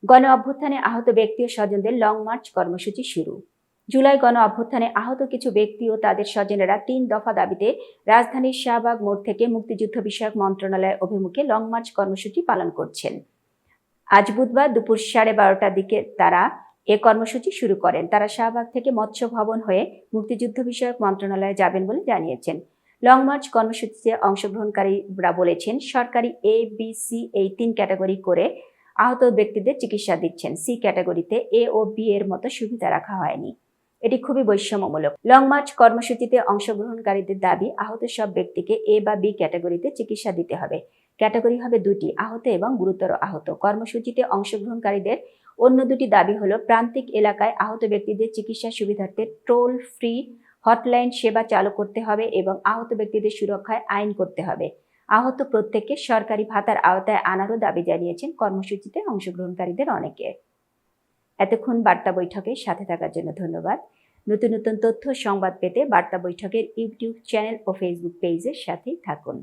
গণ অভ্যুত্থানে আহত ব্যক্তি ও স্বজনদের লং মার্চ কর্মসূচি শুরু। জুলাই গণ অভ্যুত্থানে আহত কিছু ব্যক্তি ও তাদের স্বজনেরা ৩ দফা দাবিতে রাজধানীর শাহবাগ মোড় থেকে মুক্তিযুদ্ধ বিষয়ক মন্ত্রণালয় অভিমুখে লং মার্চ কর্মসূচি পালন করছেন। আজ বুধবার দুপুর 12:30টার দিকে তারা এ কর্মসূচি শুরু করেন। তারা শাহবাগ থেকে মৎস্য ভবন হয়ে মুক্তিযুদ্ধ বিষয়ক মন্ত্রণালয়ে যাবেন বলে জানিয়েছেন। লং মার্চ কর্মসূচিতে অংশগ্রহণকারীরা বলেছেন, সরকারি এ, বি, সি এই 3 ক্যাটাগরি করে আহত ব্যক্তিদের চিকিৎসা দিচ্ছেন। সি ক্যাটাগরিতে এ ও বি এর মতো সুবিধা রাখা হয়নি। এটি খুবই বৈষম্যমূলক। লং মার্চ কর্মসূচিতে অংশগ্রহণকারীদের দাবি, আহত সব ব্যক্তিকে এ বা বি ক্যাটাগরিতে চিকিৎসা দিতে হবে। ক্যাটাগরি হবে 2টি, আহত এবং গুরুতর আহত। কর্মসূচিতে অংশগ্রহণকারীদের অন্য 2টি দাবি হলো, প্রান্তিক এলাকায় আহত ব্যক্তিদের চিকিৎসা সুবিধার্থে টোল ফ্রি হটলাইন সেবা চালু করতে হবে এবং আহত ব্যক্তিদের সুরক্ষায় আইন করতে হবে। আহত প্রত্যেককে সরকারি ভাতার আওতায় আনারও দাবি জানিয়েছেন কর্মসূচিতে অংশগ্রহণকারীদের অনেকে। এতক্ষণ বার্তা বৈঠকের সাথে থাকার জন্য ধন্যবাদ। নতুন নতুন তথ্য সংবাদ পেতে বার্তা বৈঠকের ইউটিউব চ্যানেল ও ফেসবুক পেজের সাথেই থাকুন।